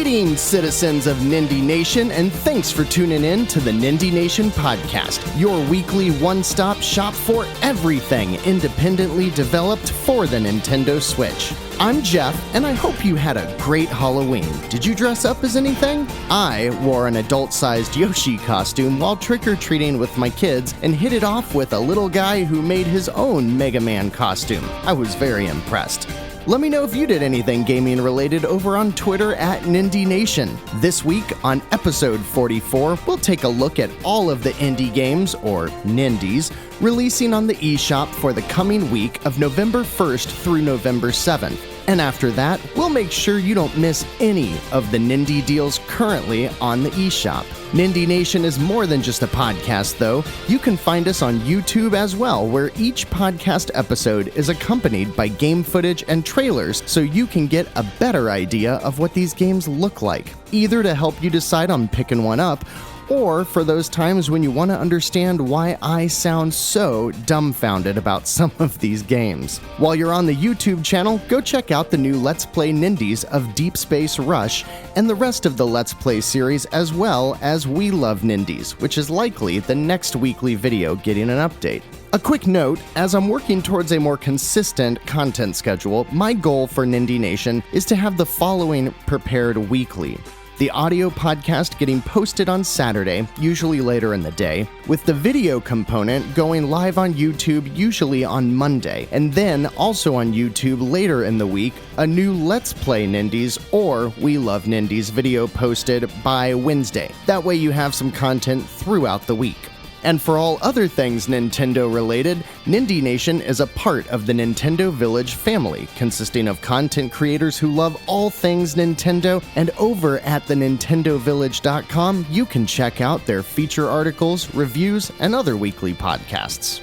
Greetings, citizens of Nindie Nation, and thanks for tuning in to the Nindie Nation podcast, your weekly one-stop shop for everything independently developed for the Nintendo Switch. I'm Jeff, and I hope you had a great Halloween. Did you dress up as anything? I wore an adult-sized Yoshi costume while trick-or-treating with my kids and hit it off with a little guy who made his own Mega Man costume. I was very impressed. Let me know if you did anything gaming related over on Twitter at Nindie Nation. This week on episode 44, we'll take a look at all of the indie games, or Nindies, releasing on the eShop for the coming week of November 1st through November 7th. And after that, we'll make sure you don't miss any of the Nindie deals currently on the eShop. Nindie Nation is more than just a podcast, though. You can find us on YouTube as well, where each podcast episode is accompanied by game footage and trailers, so you can get a better idea of what these games look like, either to help you decide on picking one up, or for those times when you want to understand why I sound so dumbfounded about some of these games. While you're on the YouTube channel, go check out the new Let's Play Nindies of Deep Space Rush and the rest of the Let's Play series, as well as We Love Nindies, which is likely the next weekly video getting an update. A quick note, as I'm working towards a more consistent content schedule, my goal for Nindie Nation is to have the following prepared weekly. The audio podcast getting posted on Saturday, usually later in the day, with the video component going live on YouTube usually on Monday, and then also on YouTube later in the week, a new Let's Play Nindies or We Love Nindies video posted by Wednesday. That way you have some content throughout the week. And for all other things Nintendo related, Nindie Nation is a part of the Nintendo Village family, consisting of content creators who love all things Nintendo, and over at thenintendovillage.com you can check out their feature articles, reviews, and other weekly podcasts.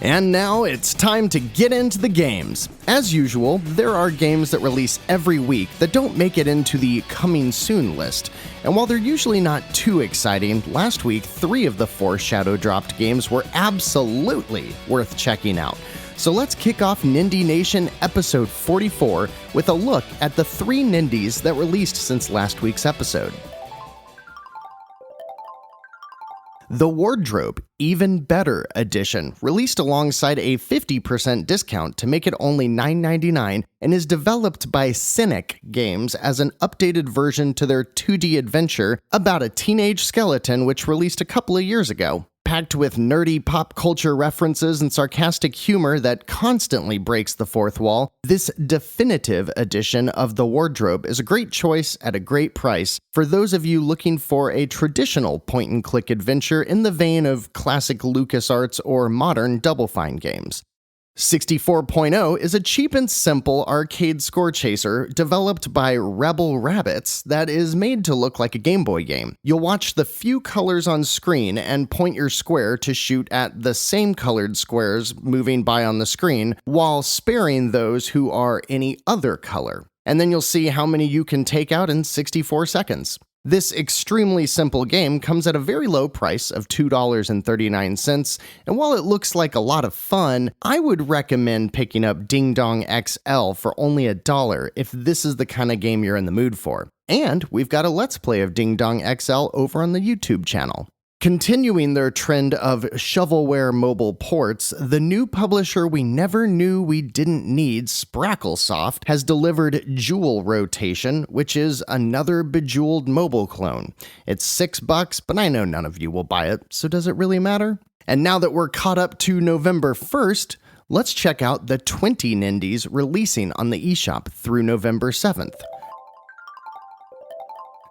And now it's time to get into the games. As usual, there are games that release every week that don't make it into the coming soon list. And while they're usually not too exciting, last week 3 of the 4 shadow dropped games were absolutely worth checking out. So let's kick off Nindie Nation episode 44 with a look at the 3 Nindies that released since last week's episode. The Wardrobe Even Better Edition, released alongside a 50% discount to make it only $9.99, and is developed by Cynic Games as an updated version to their 2D adventure about a teenage skeleton which released a couple of years ago. Packed with nerdy pop culture references and sarcastic humor that constantly breaks the fourth wall, this definitive edition of The Wardrobe is a great choice at a great price for those of you looking for a traditional point-and-click adventure in the vein of classic LucasArts or modern Double Fine games. 64.0 is a cheap and simple arcade score chaser developed by Rebel Rabbits that is made to look like a Game Boy game. You'll watch the few colors on screen and point your square to shoot at the same colored squares moving by on the screen, while sparing those who are any other color. And then you'll see how many you can take out in 64 seconds. This extremely simple game comes at a very low price of $2.39, and while it looks like a lot of fun, I would recommend picking up Ding Dong XL for only $1 if this is the kind of game you're in the mood for. And we've got a Let's Play of Ding Dong XL over on the YouTube channel. Continuing their trend of shovelware mobile ports, the new publisher we never knew we didn't need, Spracklesoft, has delivered Jewel Rotation, which is another Bejeweled mobile clone. It's $6, but I know none of you will buy it, so does it really matter? And now that we're caught up to November 1st, let's check out the 20 Nindies releasing on the eShop through November 7th.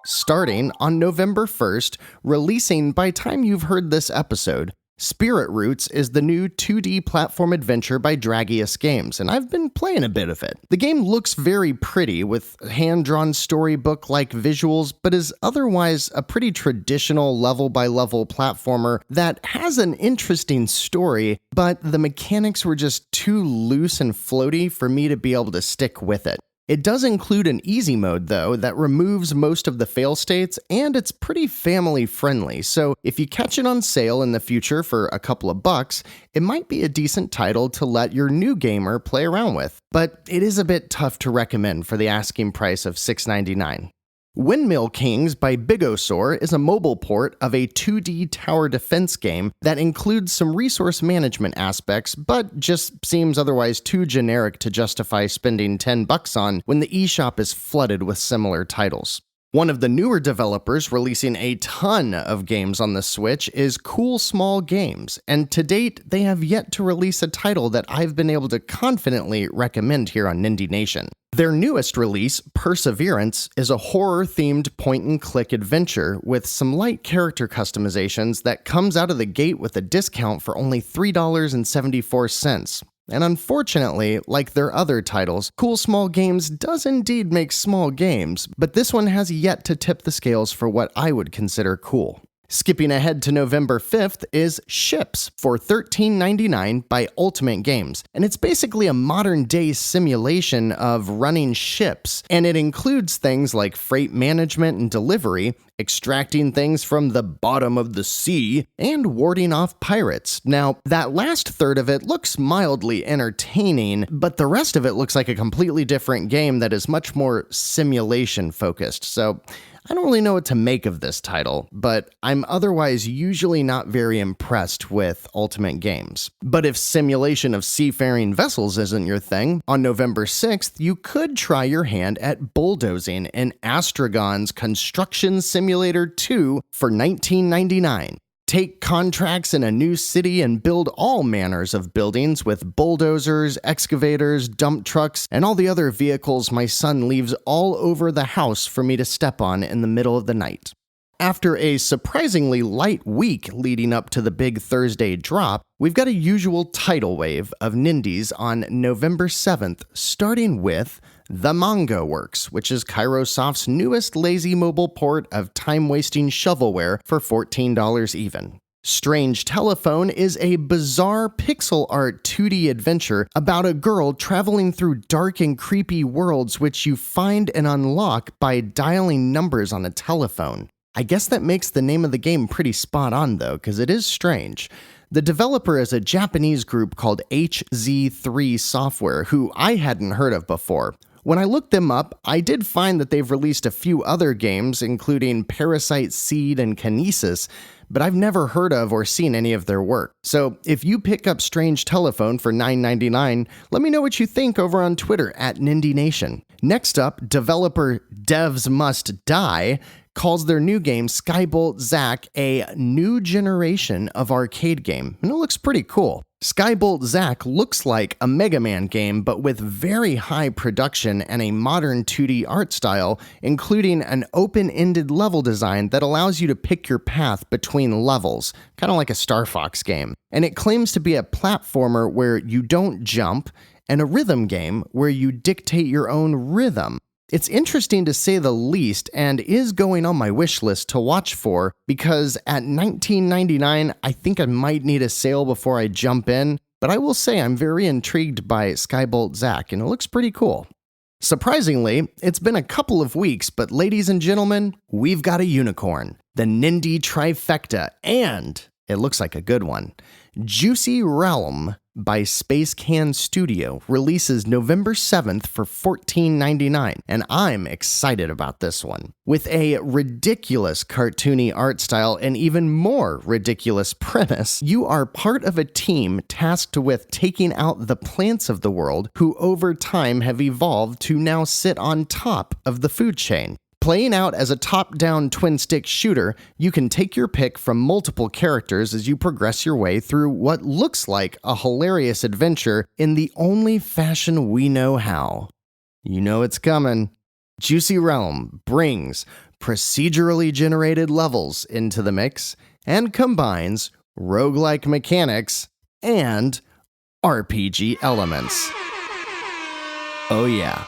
Starting on November 1st, releasing by time you've heard this episode, Spirit Roots is the new 2D platform adventure by Dragius Games, and I've been playing a bit of it. The game looks very pretty with hand-drawn storybook-like visuals, but is otherwise a pretty traditional level-by-level platformer that has an interesting story, but the mechanics were just too loose and floaty for me to be able to stick with it. It does include an easy mode, though, that removes most of the fail states, and it's pretty family-friendly, so if you catch it on sale in the future for a couple of bucks, it might be a decent title to let your new gamer play around with. But it is a bit tough to recommend for the asking price of $6.99. Windmill Kings by Bigosaur is a mobile port of a 2D tower defense game that includes some resource management aspects, but just seems otherwise too generic to justify spending $10 on when the eShop is flooded with similar titles. One of the newer developers releasing a ton of games on the Switch is Cool Small Games, and to date, they have yet to release a title that I've been able to confidently recommend here on Nindie Nation. Their newest release, Perseverance, is a horror-themed point-and-click adventure with some light character customizations that comes out of the gate with a discount for only $3.74. And unfortunately, like their other titles, Cool Small Games does indeed make small games, but this one has yet to tip the scales for what I would consider cool. Skipping ahead to November 5th is Ships for $13.99 by Ultimate Games, and it's basically a modern-day simulation of running ships, and it includes things like freight management and delivery, extracting things from the bottom of the sea, and warding off pirates. Now, that last third of it looks mildly entertaining, but the rest of it looks like a completely different game that is much more simulation-focused, so I don't really know what to make of this title, but I'm otherwise usually not very impressed with Ultimate Games. But if simulation of seafaring vessels isn't your thing, on November 6th, you could try your hand at Bulldozing in Astragon's Construction Simulator 2 for $19.99. Take contracts in a new city and build all manners of buildings with bulldozers, excavators, dump trucks, and all the other vehicles my son leaves all over the house for me to step on in the middle of the night. After a surprisingly light week leading up to the big Thursday drop, we've got a usual tidal wave of Nindies on November 7th, starting with The Mongo Works, which is Kairosoft's newest lazy mobile port of time-wasting shovelware for $14 even. Strange Telephone is a bizarre pixel art 2D adventure about a girl traveling through dark and creepy worlds which you find and unlock by dialing numbers on a telephone. I guess that makes the name of the game pretty spot on though, because it is strange. The developer is a Japanese group called HZ3 Software, who I hadn't heard of before. When I looked them up, I did find that they've released a few other games, including Parasite Seed and Kinesis, but I've never heard of or seen any of their work. So if you pick up Strange Telephone for $9.99, let me know what you think over on Twitter at Nindie Nation. Next up, developer Devs Must Die calls their new game Skybolt Zack a new generation of arcade game, and it looks pretty cool. Skybolt Zack looks like a Mega Man game, but with very high production and a modern 2D art style, including an open-ended level design that allows you to pick your path between levels, kind of like a Star Fox game. And it claims to be a platformer where you don't jump, and a rhythm game where you dictate your own rhythm. It's interesting to say the least, and is going on my wish list to watch for, because at $19.99, I think I might need a sale before I jump in, but I will say I'm very intrigued by Skybolt Zack, and it looks pretty cool. Surprisingly, it's been a couple of weeks, but ladies and gentlemen, we've got a unicorn, the Nindie trifecta, and it looks like a good one. Juicy Realm by Space Can Studio releases November 7th for $14.99, and I'm excited about this one. With a ridiculous cartoony art style and even more ridiculous premise, you are part of a team tasked with taking out the plants of the world who over time have evolved to now sit on top of the food chain. Playing out as a top-down twin-stick shooter, you can take your pick from multiple characters as you progress your way through what looks like a hilarious adventure in the only fashion we know how. You know it's coming. Juicy Realm brings procedurally generated levels into the mix and combines roguelike mechanics and RPG elements. Oh yeah.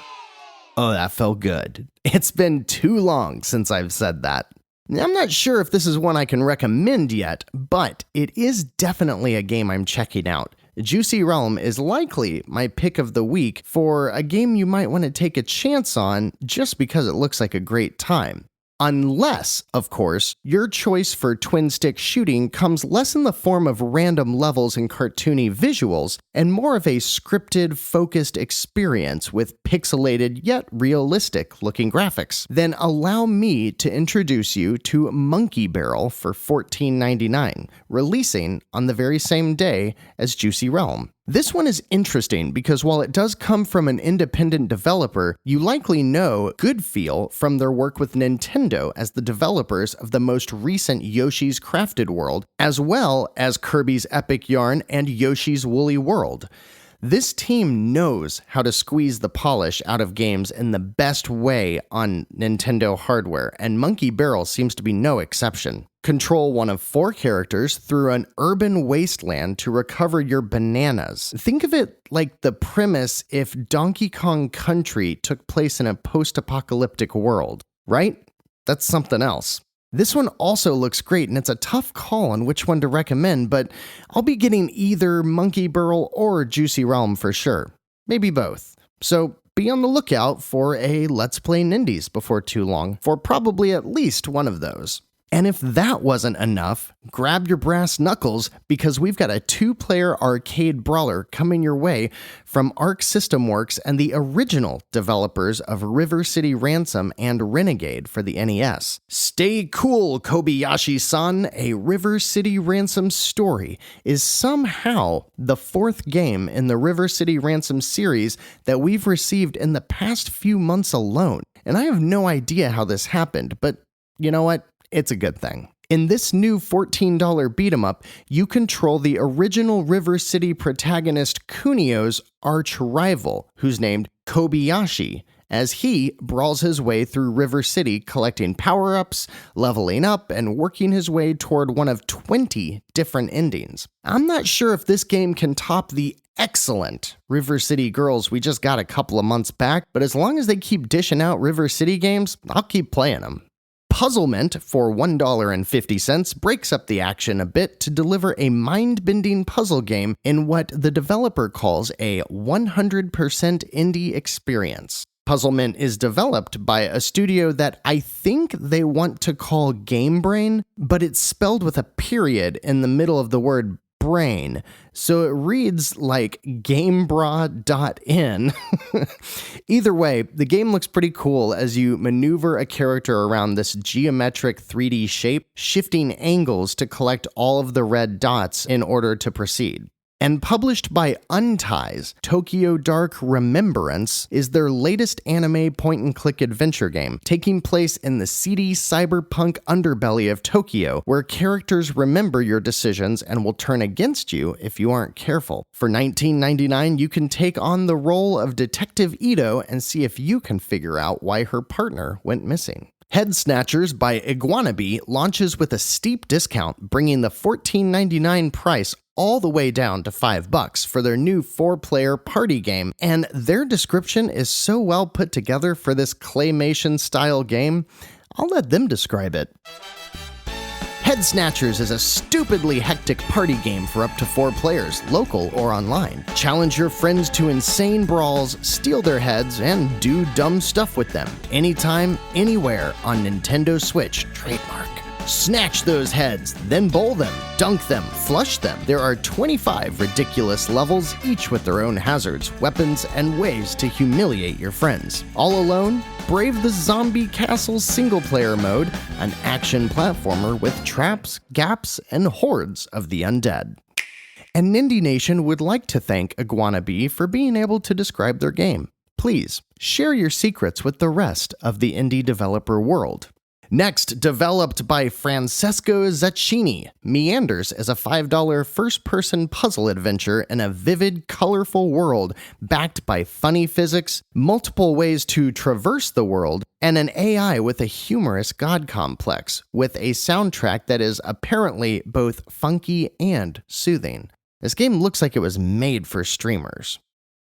Oh, that felt good. It's been too long since I've said that. I'm not sure if this is one I can recommend yet, but it is definitely a game I'm checking out. Juicy Realm is likely my pick of the week for a game you might want to take a chance on just because it looks like a great time. Unless, of course, your choice for twin-stick shooting comes less in the form of random levels and cartoony visuals, and more of a scripted, focused experience with pixelated yet realistic-looking graphics. Then allow me to introduce you to Monkey Barrel for $14.99, releasing on the very same day as Juicy Realm. This one is interesting because while it does come from an independent developer, you likely know Goodfeel from their work with Nintendo as the developers of the most recent Yoshi's Crafted World, as well as Kirby's Epic Yarn and Yoshi's Woolly World. This team knows how to squeeze the polish out of games in the best way on Nintendo hardware, and Monkey Barrel seems to be no exception. Control one of 4 characters through an urban wasteland to recover your bananas. Think of it like the premise if Donkey Kong Country took place in a post-apocalyptic world, right? That's something else. This one also looks great, and it's a tough call on which one to recommend, but I'll be getting either Monkey Barrel or Juicy Realm for sure. Maybe both. So be on the lookout for a Let's Play Nindies before too long for probably at least one of those. And if that wasn't enough, grab your brass knuckles because we've got a 2-player arcade brawler coming your way from Arc System Works and the original developers of River City Ransom and Renegade for the NES. Stay cool, Kobayashi Son! A River City Ransom story is somehow the 4th game in the River City Ransom series that we've received in the past few months alone. And I have no idea how this happened, but you know what? It's a good thing. In this new $14 beat-em-up, you control the original River City protagonist Kunio's arch-rival, who's named Kobayashi, as he brawls his way through River City collecting power-ups, leveling up, and working his way toward one of 20 different endings. I'm not sure if this game can top the excellent River City Girls we just got a couple of months back, but as long as they keep dishing out River City games, I'll keep playing them. Puzzlement for $1.50 breaks up the action a bit to deliver a mind-bending puzzle game in what the developer calls a 100% indie experience. Puzzlement is developed by a studio that I think they want to call Game Brain, but it's spelled with a period in the middle of the word brain, so it reads like gamebra.in. Either way, the game looks pretty cool as you maneuver a character around this geometric 3D shape, shifting angles to collect all of the red dots in order to proceed. And published by Unties, Tokyo Dark Remembrance is their latest anime point-and-click adventure game, taking place in the seedy cyberpunk underbelly of Tokyo, where characters remember your decisions and will turn against you if you aren't careful. For $19.99, you can take on the role of Detective Ito and see if you can figure out why her partner went missing. Head Snatchers by Guacamelee launches with a steep discount, bringing the $14.99 price all the way down to $5 for their new 4-player party game, and their description is so well put together for this claymation-style game, I'll let them describe it. Head Snatchers is a stupidly hectic party game for up to 4 players, local or online. Challenge your friends to insane brawls, steal their heads, and do dumb stuff with them. Anytime, anywhere on Nintendo Switch, trademark. Snatch those heads, then bowl them, dunk them, flush them. There are 25 ridiculous levels, each with their own hazards, weapons, and ways to humiliate your friends. All alone? Brave the Zombie Castle single-player mode, an action platformer with traps, gaps, and hordes of the undead. And Nindie Nation would like to thank Guacamelee for being able to describe their game. Please, share your secrets with the rest of the indie developer world. Next, developed by Francesco Zacchini, Meanders is a $5 first-person puzzle adventure in a vivid, colorful world backed by funny physics, multiple ways to traverse the world, and an AI with a humorous god complex, with a soundtrack that is apparently both funky and soothing. This game looks like it was made for streamers.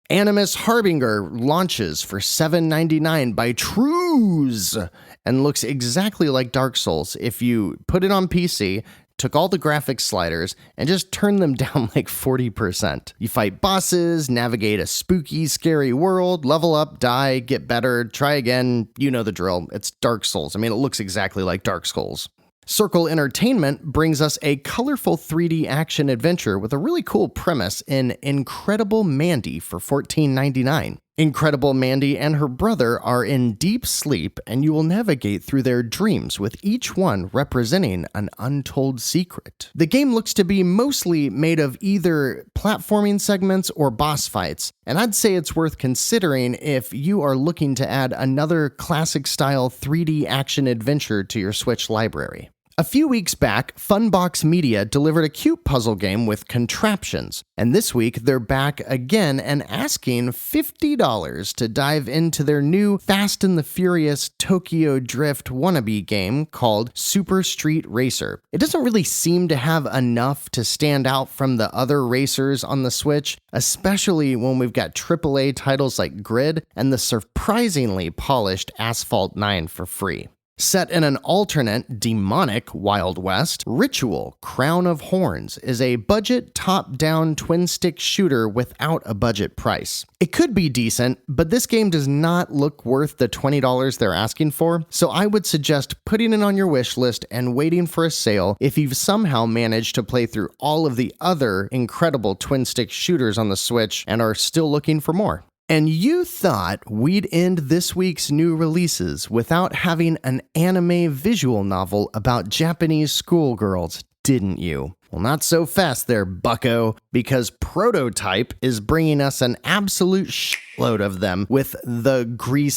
Animus Harbinger launches for $7.99 by Trues and looks exactly like Dark Souls if you put it on PC, took all the graphics sliders and just turned them down like 40%. You fight bosses, navigate a spooky, scary world, level up, die, get better, try again. You know the drill. It's Dark Souls. I mean, it looks exactly like Dark Souls. Circle Entertainment brings us a colorful 3D action adventure with a really cool premise in Incredible Mandy for $14.99. Incredible Mandy and her brother are in deep sleep, and you will navigate through their dreams, with each one representing an untold secret. The game looks to be mostly made of either platforming segments or boss fights, and I'd say it's worth considering if you are looking to add another classic-style 3D action adventure to your Switch library. A few weeks back, Funbox Media delivered a cute puzzle game with contraptions, and this week they're back again and asking $50 to dive into their new Fast and the Furious Tokyo Drift wannabe game called Super Street Racer. It doesn't really seem to have enough to stand out from the other racers on the Switch, especially when we've got AAA titles like Grid and the surprisingly polished Asphalt 9 for free. Set in an alternate, demonic Wild West, Ritual Crown of Horns is a budget top-down twin-stick shooter without a budget price. It could be decent, but this game does not look worth the $20 they're asking for, so I would suggest putting it on your wish list and waiting for a sale if you've somehow managed to play through all of the other incredible twin-stick shooters on the Switch and are still looking for more. And you thought we'd end this week's new releases without having an anime visual novel about Japanese schoolgirls, didn't you? Well, not so fast there, bucko, because Prototype is bringing us an absolute shitload of them with the Gree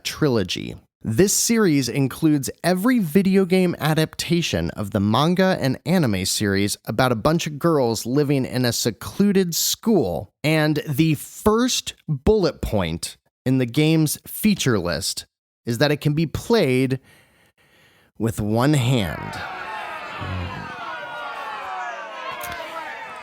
trilogy. This series includes every video game adaptation of the manga and anime series about a bunch of girls living in a secluded school, and the first bullet point in the game's feature list is that it can be played with one hand.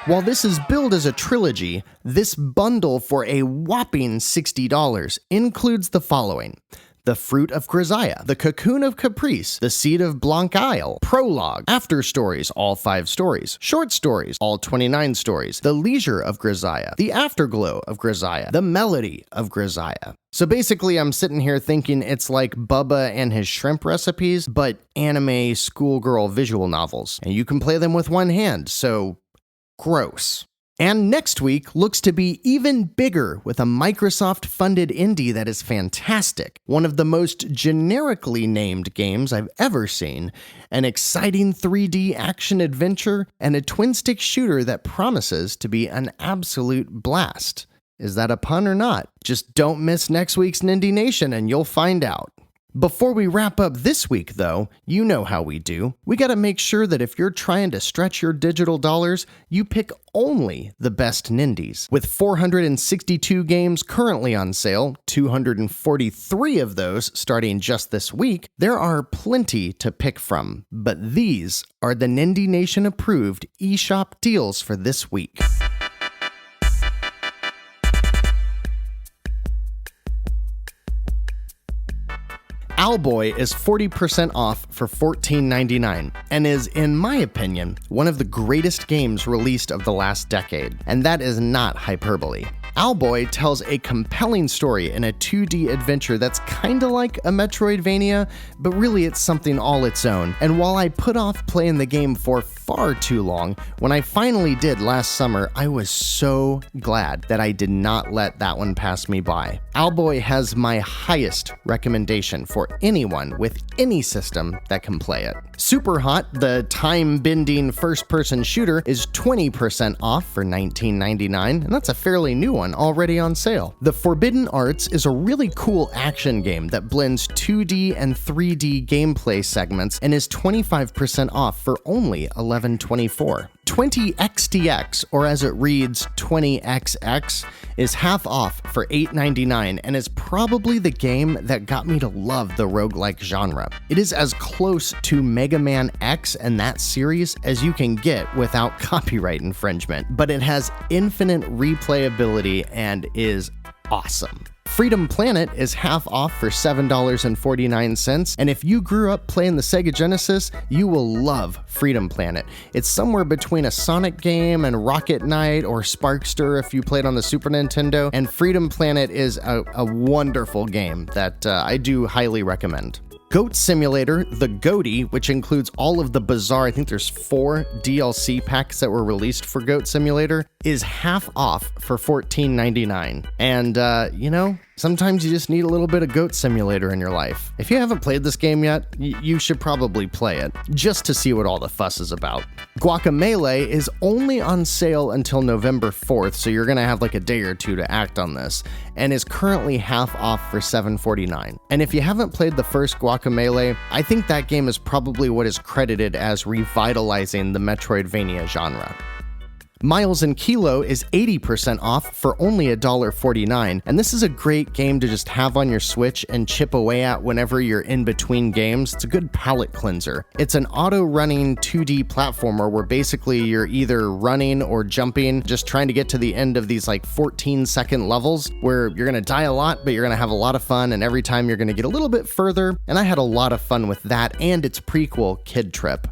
While this is billed as a trilogy, this bundle for a whopping $60 includes the following: The Fruit of Grisaia, The Cocoon of Caprice, The Seed of Blanc Isle, Prologue, After Stories, all 5 stories, Short Stories, all 29 stories, The Leisure of Grisaia, The Afterglow of Grisaia, The Melody of Grisaia. So basically, I'm sitting here thinking it's like Bubba and his shrimp recipes, but anime schoolgirl visual novels, and you can play them with one hand, so gross. And next week looks to be even bigger with a Microsoft-funded indie that is fantastic, one of the most generically named games I've ever seen, an exciting 3D action-adventure, and a twin-stick shooter that promises to be an absolute blast. Is that a pun or not? Just don't miss next week's Nindie Nation and you'll find out. Before we wrap up this week, though, you know how we do. We gotta make sure that if you're trying to stretch your digital dollars, you pick only the best Nindies. With 462 games currently on sale, 243 of those starting just this week, there are plenty to pick from. But these are the Nindie Nation approved eShop deals for this week. Owlboy is 40% off for $14.99 and is, in my opinion, one of the greatest games released of the last decade, and that is not hyperbole. Owlboy tells a compelling story in a 2D adventure that's kinda like a Metroidvania, but really it's something all its own. And while I put off playing the game for far too long, when I finally did last summer, I was so glad that I did not let that one pass me by. Owlboy has my highest recommendation for anyone with any system that can play it. Superhot, the time-bending first-person shooter, is 20% off for $19.99, and that's a fairly new one already on sale. The Forbidden Arts is a really cool action game that blends 2D and 3D gameplay segments and is 25% off for only $11.24. 20XDX, or as it reads 20XX, is half off for $8.99 and is probably the game that got me to love the roguelike genre. It is as close to Mega Man X and that series as you can get without copyright infringement, but it has infinite replayability and is awesome. Freedom Planet is half off for $7.49, and if you grew up playing the Sega Genesis, you will love Freedom Planet. It's somewhere between a Sonic game and Rocket Knight or Sparkster if you played on the Super Nintendo, and Freedom Planet is a wonderful game that I do highly recommend. Goat Simulator, the Goaty, which includes all of the bizarre, I think there's 4 DLC packs that were released for Goat Simulator, is half off for $14.99. And, sometimes you just need a little bit of Goat Simulator in your life. If you haven't played this game yet, you should probably play it, just to see what all the fuss is about. Guacamelee is only on sale until November 4th, so you're gonna have like a day or two to act on this, and is currently half off for $7.49. And if you haven't played the first Guacamelee, I think that game is probably what is credited as revitalizing the Metroidvania genre. Miles and Kilo is 80% off for only $1.49, and this is a great game to just have on your Switch and chip away at whenever you're in between games. It's a good palate cleanser. It's an auto-running 2D platformer where basically you're either running or jumping, just trying to get to the end of these like 14-second levels where you're gonna die a lot, but you're gonna have a lot of fun, and every time you're gonna get a little bit further, and I had a lot of fun with that and its prequel, Kid Trip.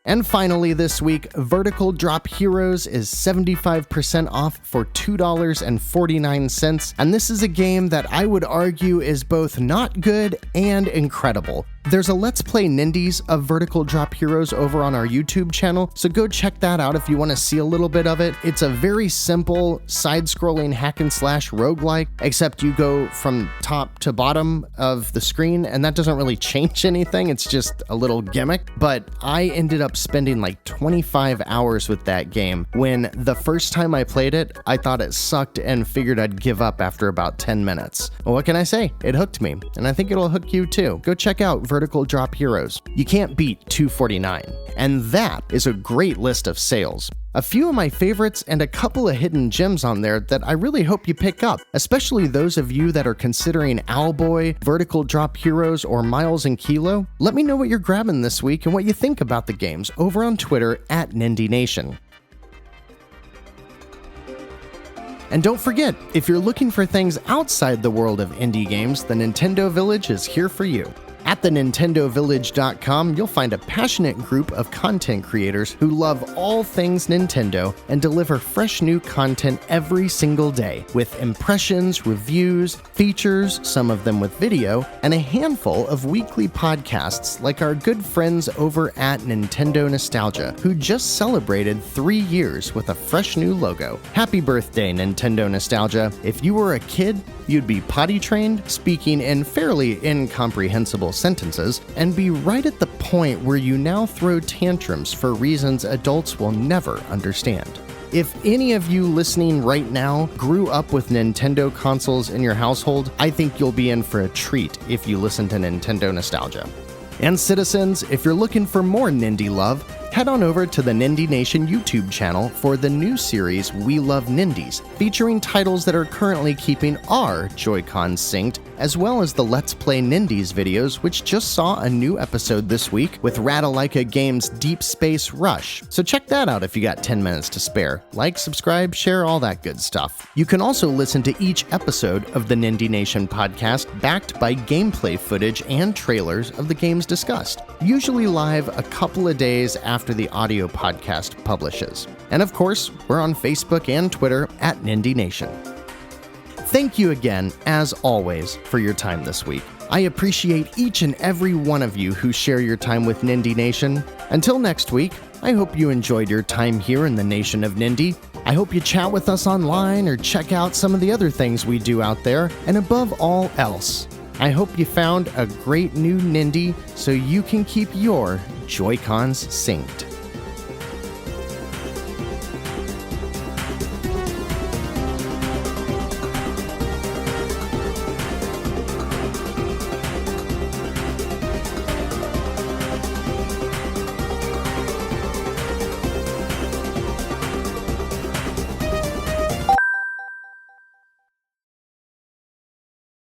And finally this week, Vertical Drop Heroes is 75% off for $2.49, and this is a game that I would argue is both not good and incredible. There's a Let's Play Nindies of Vertical Drop Heroes over on our YouTube channel, so go check that out if you want to see a little bit of it. It's a very simple side-scrolling hack-and-slash roguelike, except you go from top to bottom of the screen, and that doesn't really change anything, it's just a little gimmick. But I ended up spending like 25 hours with that game, when the first time I played it, I thought it sucked and figured I'd give up after about 10 minutes. Well, what can I say? It hooked me, and I think it'll hook you too. Go check out Vertical Drop Heroes. You can't beat $2.49. And that is a great list of sales. A few of my favorites and a couple of hidden gems on there that I really hope you pick up, especially those of you that are considering Owlboy, Vertical Drop Heroes, or Miles and Kilo. Let me know what you're grabbing this week and what you think about the games over on Twitter at Nindie Nation. And don't forget, if you're looking for things outside the world of indie games, the Nintendo Village is here for you. At thenintendovillage.com, you'll find a passionate group of content creators who love all things Nintendo and deliver fresh new content every single day, with impressions, reviews, features, some of them with video, and a handful of weekly podcasts like our good friends over at Nintendo Nostalgia, who just celebrated 3 years with a fresh new logo. Happy birthday, Nintendo Nostalgia. If you were a kid, you'd be potty trained, speaking in fairly incomprehensible sentences, and be right at the point where you now throw tantrums for reasons adults will never understand. If any of you listening right now grew up with Nintendo consoles in your household, I think you'll be in for a treat if you listen to Nintendo Nostalgia. And citizens, if you're looking for more Nindie love, head on over to the Nindie Nation YouTube channel for the new series We Love Nindies, featuring titles that are currently keeping our Joy-Cons synced, as well as the Let's Play Nindies videos, which just saw a new episode this week with Ratalaika Games' Deep Space Rush. So check that out if you got 10 minutes to spare. Like, subscribe, share, all that good stuff. You can also listen to each episode of the Nindie Nation podcast backed by gameplay footage and trailers of the games discussed, usually live a couple of days after the audio podcast publishes. And of course, we're on Facebook and Twitter at Nindie Nation. Thank you again, as always, for your time this week. I appreciate each and every one of you who share your time with Nindie Nation. Until next week, I hope you enjoyed your time here in the nation of Nindie. I hope you chat with us online or check out some of the other things we do out there. And above all else, I hope you found a great new Nindie so you can keep your Joy-Cons synced.